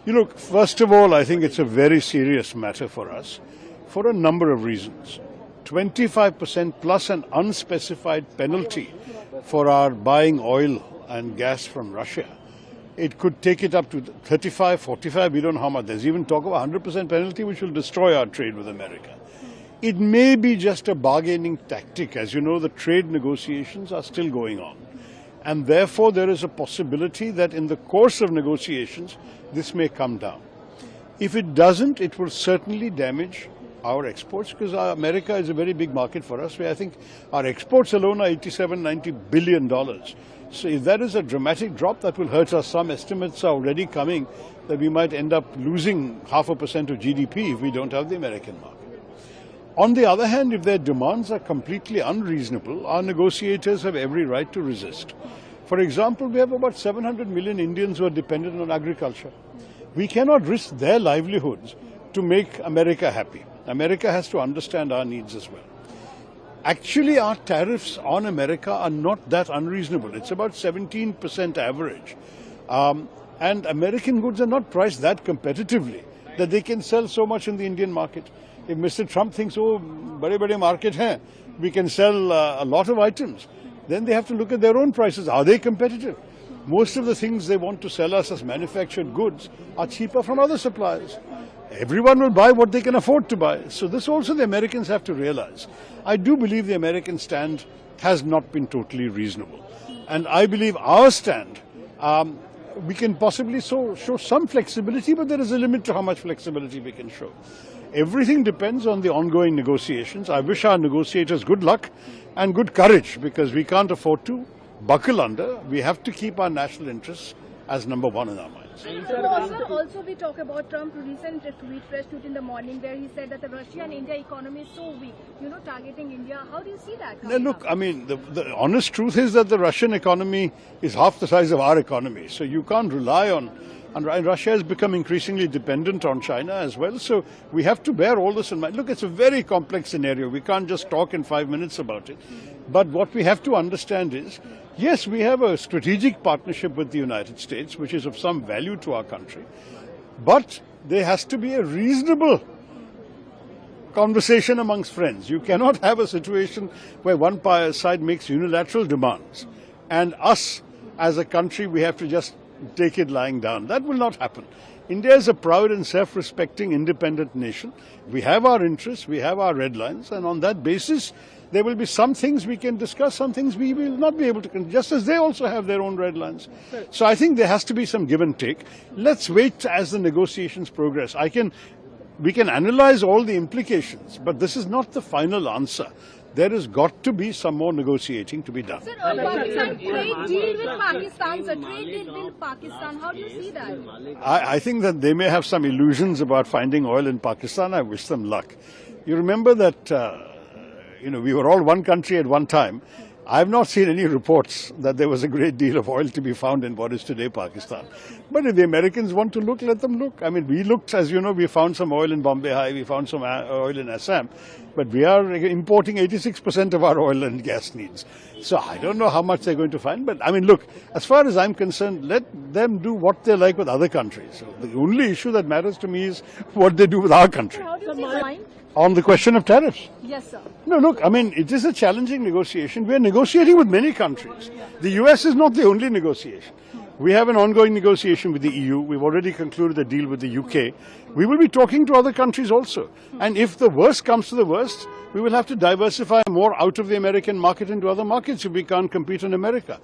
You look, first of all, I think it's a very serious matter for us for a number of reasons. 25% plus an unspecified penalty for our buying oil and gas from Russia. It could take it up to 35, 45, we don't know how much. There's even talk of a 100% penalty which will destroy our trade with America. It may be just a bargaining tactic. As you know, the trade negotiations are still going on. And therefore, there is a possibility that in the course of negotiations, this may come down. If it doesn't, it will certainly damage our exports, because America is a very big market for us, where I think our exports alone are $87–90 billion. So if that is a dramatic drop, that will hurt us. Some estimates are already coming that we might end up losing 0.5% of GDP if we don't have the American market. On the other hand, if their demands are completely unreasonable, our negotiators have every right to resist. For example, we have about 700 million Indians who are dependent on agriculture. We cannot risk their livelihoods to make America happy. America has to understand our needs as well. Actually, our tariffs on America are not that unreasonable. It's about 17% average. And American goods are not priced that competitively that they can sell so much in the Indian market. If Mr. Trump thinks, oh, bade market hai, we can sell a lot of items, then they have to look at their own prices. Are they competitive? Most of the things they want to sell us as manufactured goods are cheaper from other suppliers. Everyone will buy what they can afford to buy. So this also the Americans have to realize. I do believe the American stand has not been totally reasonable. And I believe our stand, we can possibly show some flexibility, but there is a limit to how much flexibility we can show. Everything depends on the ongoing negotiations. I wish our negotiators good luck and good courage, because we can't afford to buckle under. We have to keep our national interests as number one in our minds. Also, we talk about Trump's recent tweet, fresh tweet in the morning, where he said that the Russia and India economy is so weak, targeting India. How do you see that? Now, look, I mean, the honest truth is that the Russian economy is half the size of our economy. So you can't rely on, and Russia has become increasingly dependent on China as well. So we have to bear all this in mind. Look, it's a very complex scenario. We can't just talk in 5 minutes about it. But what we have to understand is, yes, we have a strategic partnership with the United States, which is of some value to our country. But there has to be a reasonable conversation amongst friends. You cannot have a situation where one side makes unilateral demands and us as a country, we have to just take it lying down. That will not happen. India is a proud and self-respecting independent nation. We have our interests, we have our red lines, and on that basis, there will be some things we can discuss, some things we will not be able to, just as they also have their own red lines. So I think there has to be some give and take. Let's wait as the negotiations progress. We can analyze all the implications, but this is not the final answer. There has got to be some more negotiating to be done. Sir, Pakistan trade deal with Pakistan, sir, trade deal with Pakistan, how do you see that? I think that they may have some illusions about finding oil in Pakistan. I wish them luck. You remember that, we were all one country at one time. I have not seen any reports that there was a great deal of oil to be found in what is today Pakistan. But if the Americans want to look, let them look. I mean, we looked, as you know, we found some oil in Bombay High, we found some oil in Assam, but we are importing 86% of our oil and gas needs. So I don't know how much they're going to find, but I mean, look, as far as I'm concerned, let them do what they like with other countries. So the only issue that matters to me is what they do with our country. How do you see the line? On the question of tariffs. Yes, sir. No, look, I mean, it is a challenging negotiation. We are negotiating with many countries. The US is not the only negotiation. We have an ongoing negotiation with the EU. We've already concluded a deal with the UK. We will be talking to other countries also. And if the worst comes to the worst, we will have to diversify more out of the American market into other markets if we can't compete in America.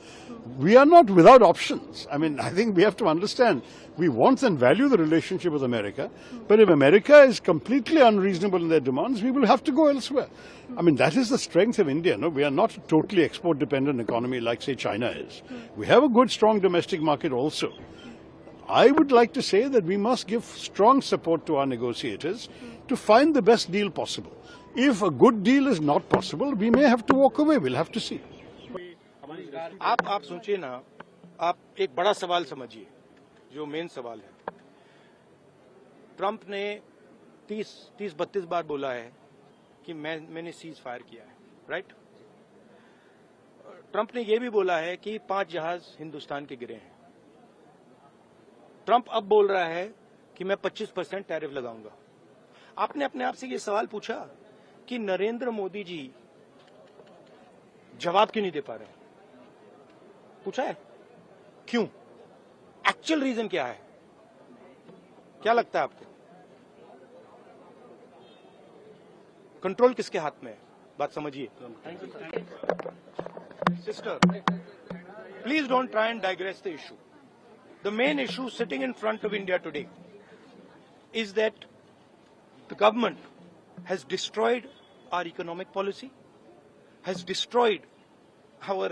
We are not without options. I mean, I think we have to understand we want and value the relationship with America, but if America is completely unreasonable in their demands, we will have to go elsewhere. I mean, that is the strength of India. No, we are not a totally export-dependent economy like, say, China is. We have a good, strong domestic market also. I would like to say that we must give strong support to our negotiators to find the best deal possible. If a good deal is not possible, we may have to walk away. We'll have to see. आप सोचिए ना, आप एक बड़ा सवाल समझिए, जो main सवाल है। ट्रंप ने 30-32 बार बोला है कि मैंने सीज फायर किया है, राइट? ट्रंप ने यह भी बोला है कि 5 जहाज हिंदुस्तान के गिरे हैं। ट्रंप अब बोल रहा है कि मैं 25% टैरिफ लगाऊंगा। आपने अपने आप से ये सवाल पूछा कि नरेंद्र मोदी जी जवाब क्यों नहीं दे पा रहे? पूछा है क्यों? एक्चुअल रीजन क्या है? क्या लगता है आपको? कंट्रोल किसके हाथ में है? बात समझिए। Sister, please don't try and digress the issue. The main issue sitting in front of India today is that the government has destroyed our economic policy, has destroyed our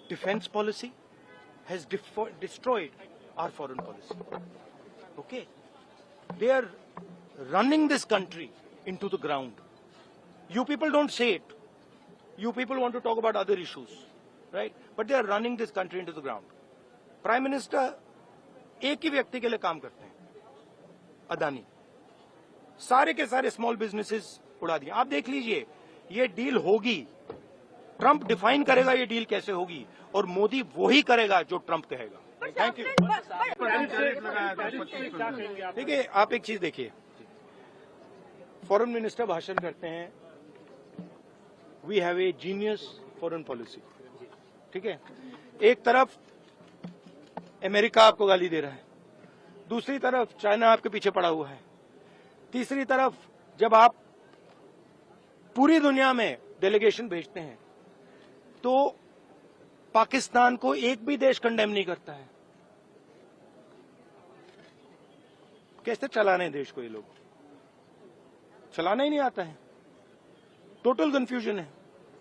defense policy, has destroyed our foreign policy. Okay? They are running this country into the ground. You people don't say it. You people want to talk about other issues, right? But they are running this country into the ground. Prime Minister एक ही व्यक्ति के लिए काम करते हैं, अदानी। सारे के सारे स्मॉल बिजनेसेस उड़ा दिए। आप देख लीजिए, ये डील होगी, ट्रंप डिफाइन करेगा ये डील कैसे होगी, और मोदी वही करेगा जो ट्रंप कहेगा। Thank you. देखिए, आप एक चीज देखिए, फॉरेन मिनिस्टर भाषण करते हैं, we have a genius foreign policy, ठीक है। एक तरफ अमेरिका आपको गाली दे रहा है, दूसरी तरफ चाइना आपके पीछे पड़ा हुआ है, तीसरी तरफ जब आप पूरी दुनिया में डेलीगेशन भेजते हैं तो पाकिस्तान को एक भी देश कंडेम नहीं करता है। कैसे चलाने देश को? ये लोग चलाना ही नहीं आता है। टोटल कंफ्यूजन है।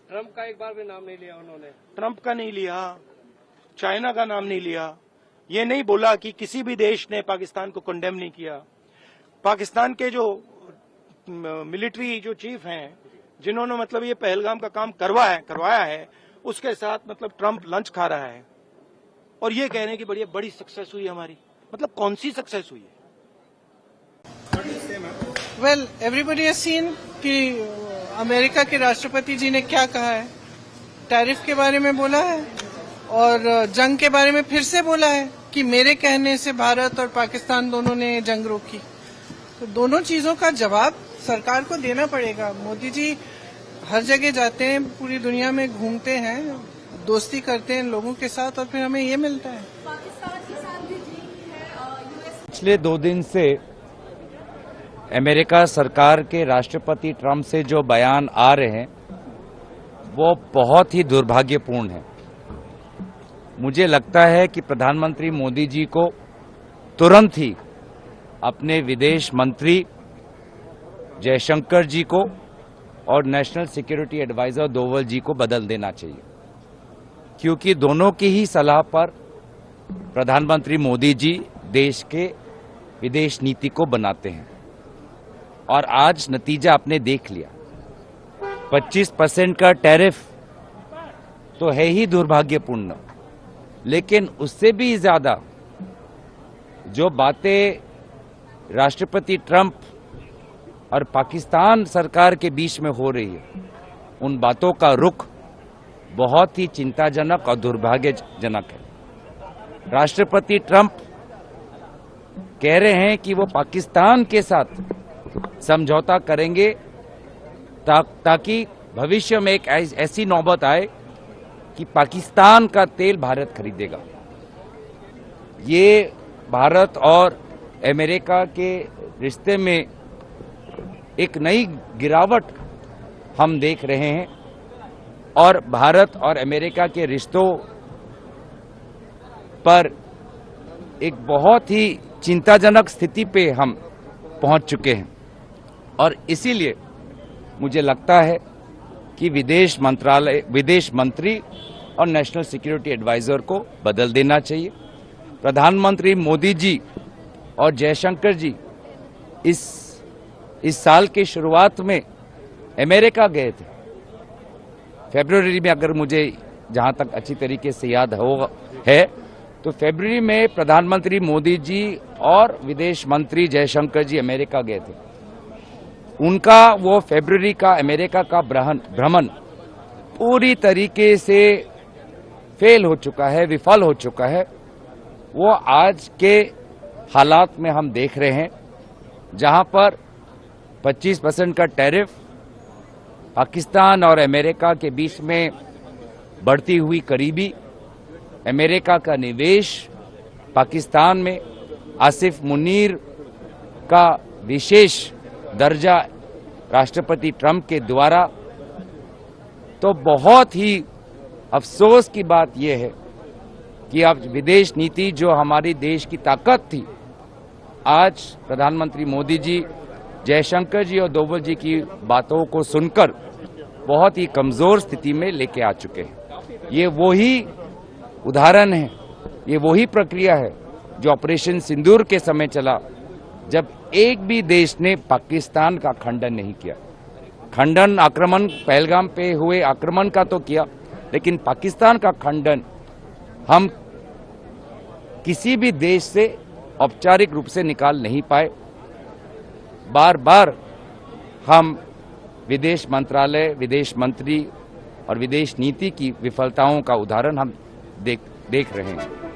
ट्रंप का एक बार भी नाम नहीं लिया उन्होंने। ट्रंप का नहीं लिया, चाइना का नाम नहीं लिया, ये नहीं बोला कि किसी भी देश ने पाकिस्तान को कंडेम नहीं किया। पाकिस्तान के जो मिलिट्री जो चीफ हैं, जिन्होंने मतलब ये पहलगाम का काम करवाया है, उसके साथ मतलब ट्रंप लंच खा रहा है और ये कह रहे हैं कि बड़ी बड़ी सक्सेस हुई हमारी। मतलब कौन सी सक्सेस हुई है? वेल, एवरीबडी हैज सीन कि अमेरिका के राष्ट्रपति जी ने क्या कहा है। टैरिफ के बारे में बोला है और जंग के बारे में फिर से बोला है कि मेरे कहने से भारत और पाकिस्तान दोनों ने जंग रोकी। तो दोनों चीजों का जवाब सरकार को देना पड़ेगा। मोदी जी हर जगह जाते हैं, पूरी दुनिया में घूमते हैं, दोस्ती करते हैं लोगों के साथ और फिर हमें ये मिलता है। पिछले 2 दिन से अमेरिका सरकार के राष्ट्रपति ट्रंप से जो बयान आ रहे हैं वो बहुत ही दुर्भाग्यपूर्ण है। मुझे लगता है कि प्रधानमंत्री मोदी जी को तुरंत ही अपने विदेश मंत्री जयशंकर जी को और नेशनल सिक्योरिटी एडवाइजर डोवल जी को बदल देना चाहिए, क्योंकि दोनों की ही सलाह पर प्रधानमंत्री मोदी जी देश के विदेश नीति को बनाते हैं। और आज नतीजा आपने देख लिया, 25% का टैरिफ तो है ही दुर्भाग्यपूर्ण, लेकिन उससे भी ज्यादा जो बातें राष्ट्रपति ट्रंप और पाकिस्तान सरकार के बीच में हो रही है, उन बातों का रुख बहुत ही चिंताजनक और दुर्भाग्यजनक है। राष्ट्रपति ट्रंप कह रहे हैं कि वो पाकिस्तान के साथ समझौता करेंगे ताकि भविष्य में एक ऐसी नौबत आए कि पाकिस्तान का तेल भारत खरीदेगा। ये भारत और अमेरिका के रिश्ते में एक नई गिरावट हम देख रहे हैं और भारत और अमेरिका के रिश्तों पर एक बहुत ही चिंताजनक स्थिति पे हम पहुंच चुके हैं। और इसीलिए मुझे लगता है कि विदेश मंत्री और नेशनल सिक्योरिटी एडवाइजर को बदल देना चाहिए। प्रधानमंत्री मोदी जी और जयशंकर जी इस साल की शुरुआत में अमेरिका गए थे, फरवरी में, अगर मुझे जहां तक अच्छी तरीके से याद है तो फरवरी में प्रधानमंत्री मोदी जी और विदेश मंत्री जयशंकर जी अमेरिका गए थे। उनका वो फरवरी का अमेरिका का भ्रमण पूरी तरीके से फेल हो चुका है, विफल हो चुका है। वो आज के हालात में हम देख रहे हैं, जहां पर 25% का टैरिफ पाकिस्तान और अमेरिका के बीच में बढ़ती हुई करीबी, अमेरिका का निवेश पाकिस्तान में, आसिफ मुनीर का विशेष दर्जा राष्ट्रपति ट्रंप के द्वारा, तो बहुत ही अफसोस की बात यह है कि अब विदेश नीति जो हमारी देश की ताकत थी, आज प्रधानमंत्री मोदी जी, जयशंकर जी और डोभाल जी की बातों को सुनकर बहुत ही कमजोर स्थिति में लेके आ चुके हैं। ये वही उदाहरण है, ये वही प्रक्रिया है जो ऑपरेशन सिंदूर के समय चला, जब एक भी देश ने पाकिस्तान का खंडन नहीं किया। खंडन आक्रमण, पहलगाम पे हुए आक्रमण का तो किया, लेकिन पाकिस्तान का खंडन हम किसी भी देश से औपचारिक रूप से निकाल नहीं पाए। बार बार हम विदेश मंत्रालय, विदेश मंत्री और विदेश नीति की विफलताओं का उदाहरण हम देख रहे हैं।